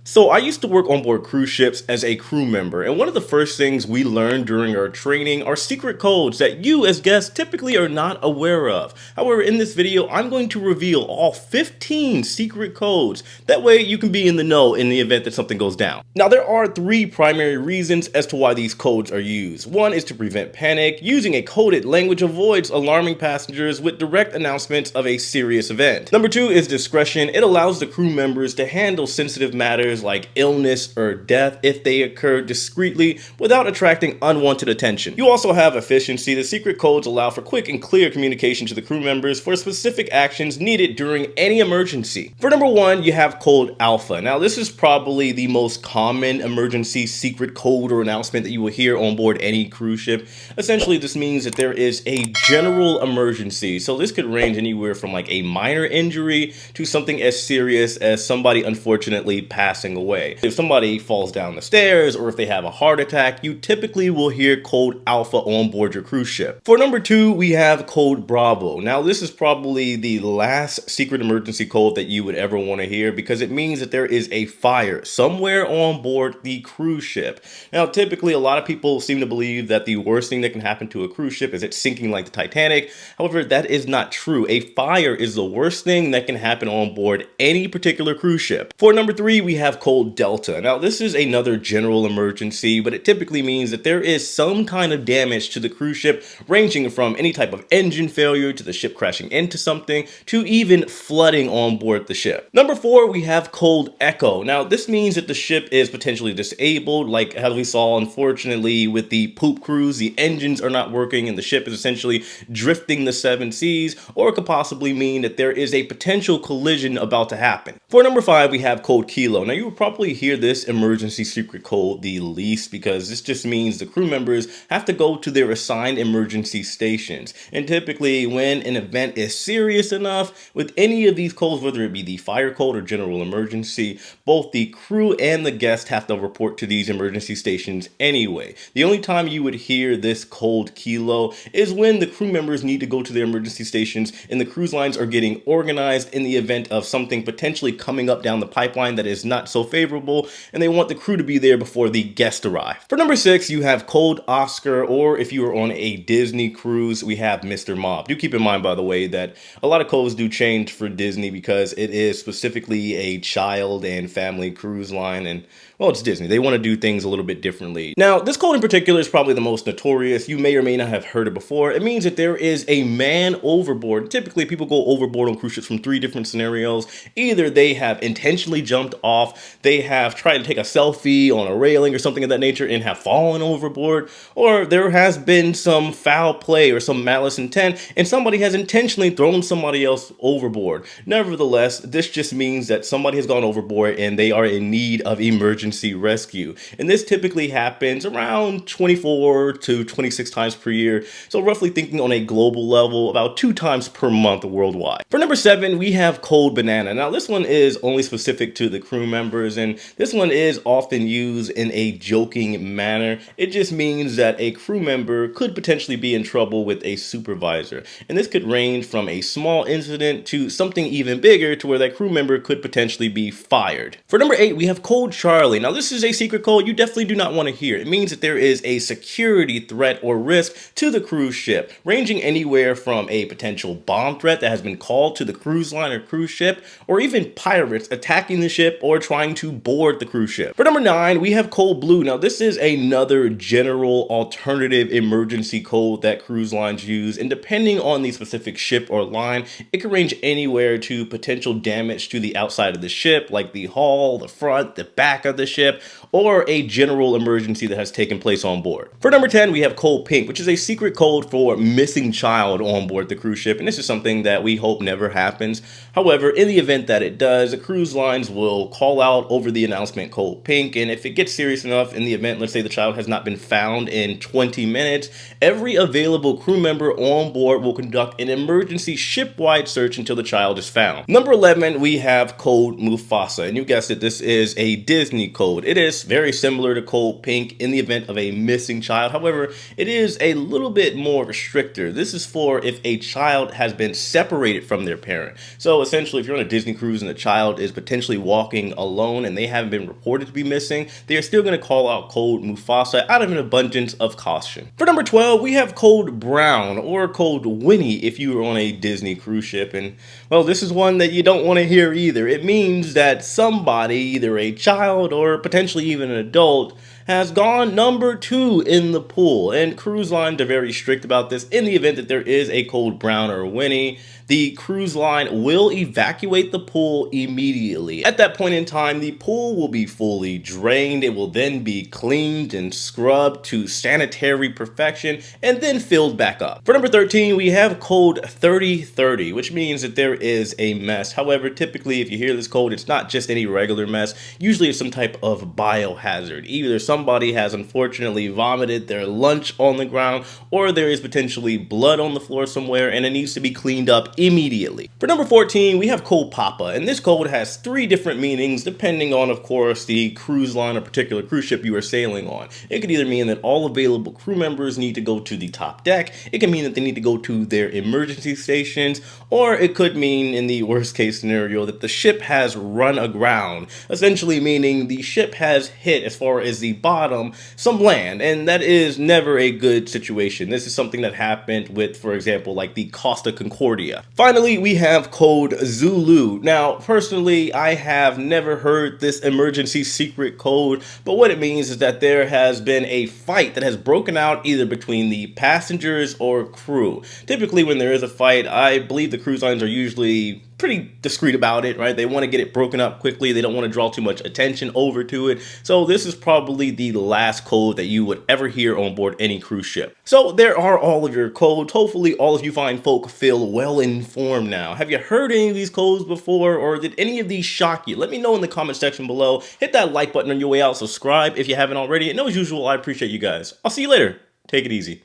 So I used to work on board cruise ships as a crew member, and one of the first things we learned during our training are secret codes that you as guests typically are not aware of. However, in this video, I'm going to reveal all 15 secret codes. That way you can be in the know in the event that something goes down. Now there are three primary reasons as to why these codes are used. One is to prevent panic. Using a coded language avoids alarming passengers with direct announcements of a serious event. Number two is discretion. It allows the crew members to handle sensitive matters like illness or death if they occur discreetly without attracting unwanted attention. You also have efficiency. The secret codes allow for quick and clear communication to the crew members for specific actions needed during any emergency. For number one, you have code Alpha. Now this is probably the most common emergency secret code or announcement that you will hear on board any cruise ship. Essentially, this means that there is a general emergency. So this could range anywhere from like a minor injury to something as serious as somebody unfortunately passing away. If somebody falls down the stairs or if they have a heart attack, you typically will hear code Alpha on board your cruise ship. For number two, we have code Bravo. Now this is probably the last secret emergency code that you would ever want to hear because it means that there is a fire somewhere on board the cruise ship. Now typically a lot of people seem to believe that the worst thing that can happen to a cruise ship is it sinking like the Titanic. However, that is not true. A fire is the worst thing that can happen on board any particular cruise ship. For number three, we have code Delta. Now this is another general emergency, but it typically means that there is some kind of damage to the cruise ship, ranging from any type of engine failure to the ship crashing into something to even flooding on board the ship. Number four, we have code Echo. Now this means that the ship is potentially disabled, like as we saw unfortunately with the poop cruise. The engines are not working and the ship is essentially drifting the seven seas, or it could possibly mean that there is a potential collision about to happen. For number five, we have code Kilo. Now you will probably hear this emergency secret code the least because this just means the crew members have to go to their assigned emergency stations. And typically when an event is serious enough, with any of these codes, whether it be the fire code or general emergency, both the crew and the guest have to report to these emergency stations anyway. The only time you would hear this code Kilo is when the crew members need to go to their emergency stations and the cruise lines are getting organized in the event of something potentially coming up down the pipeline that is not so favorable, and they want the crew to be there before the guests arrive. For number six, you have code Oscar, or if you are on a Disney cruise, we have Mr. Mob. Do keep in mind, by the way, that a lot of codes do change for Disney because it is specifically a child and family cruise line, and well, it's Disney. They want to do things a little bit differently. Now, this code in particular is probably the most notorious. You may or may not have heard it before. It means that there is a man overboard. Typically, people go overboard on cruise ships from three different scenarios. Either they have intentionally jumped off, they have tried to take a selfie on a railing or something of that nature and have fallen overboard, or there has been some foul play or some malice intent and somebody has intentionally thrown somebody else overboard. Nevertheless, this just means that somebody has gone overboard and they are in need of emergency rescue. And this typically happens around 24 to 26 times per year. So roughly thinking on a global level, about 2 times per month worldwide. For number seven, we have code Banana. Now this one is only specific to the crew members, and this one is often used in a joking manner. It just means that a crew member could potentially be in trouble with a supervisor. And this could range from a small incident to something even bigger to where that crew member could potentially be fired. For number eight, we have code Charlie. Now this is a secret code you definitely do not want to hear. It means that there is a security threat or risk to the cruise ship, ranging anywhere from a potential bomb threat that has been called to the cruise line or cruise ship, or even pirates attacking the ship or trying to board the cruise ship. For number nine, we have code Blue. Now this is another general alternative emergency code that cruise lines use, and depending on the specific ship or line, it can range anywhere to potential damage to the outside of the ship, like the hull, the front, the back of the ship, or a general emergency that has taken place on board. For number 10, we have code Pink, which is a secret code for missing child on board the cruise ship, and this is something that we hope never happens. However, in the event that it does, the cruise lines will call out over the announcement code Pink, and if it gets serious enough in the event, let's say the child has not been found in 20 minutes, every available crew member on board will conduct an emergency ship-wide search until the child is found. Number 11, we have code Mufasa, and you guessed it, this is a Disney code. It is very similar to code Pink in the event of a missing child. However, it is a little bit more stricter. This is for if a child has been separated from their parent. So essentially, if you're on a Disney cruise and the child is potentially walking alone alone and they haven't been reported to be missing, they are still going to call out code Mufasa out of an abundance of caution. For number 12, we have code Brown, or code Winnie if you are on a Disney cruise ship. And well, this is one that you don't want to hear either. It means that somebody, either a child or potentially even an adult, has gone number 2 in the pool, and cruise lines are very strict about this. In the event that there is a code Brown or Winnie, the cruise line will evacuate the pool immediately. At that point in time, the pool will be fully drained. It will then be cleaned and scrubbed to sanitary perfection and then filled back up. For number 13, we have code 3030, which means that there is a mess. However, typically if you hear this code, it's not just any regular mess. Usually it's some type of biohazard. Either somebody has unfortunately vomited their lunch on the ground, or there is potentially blood on the floor somewhere and it needs to be cleaned up immediately. For number 14, we have code Papa, and this code has 3 different meanings depending on, of course, the cruise line or particular cruise ship you are sailing on. It could either mean that all available crew members need to go to the top deck, it can mean that they need to go to their emergency stations, or it could mean, in the worst case scenario, that the ship has run aground, essentially meaning the ship has hit, as far as the bottom, some land, and that is never a good situation. This is something that happened with, for example, like the Costa Concordia. Finally, we have code Zulu. Now, personally, I have never heard this emergency secret code, but what it means is that there has been a fight that has broken out either between the passengers or crew. Typically, when there is a fight, I believe the cruise lines are usually pretty discreet about it, right? They want to get it broken up quickly. They don't want to draw too much attention over to it. So this is probably the last code that you would ever hear on board any cruise ship. So there are all of your codes. Hopefully all of you fine folk feel well informed now. Have you heard any of these codes before, or did any of these shock you? Let me know in the comment section below. Hit that like button on your way out. Subscribe if you haven't already. And as usual, I appreciate you guys. I'll see you later. Take it easy.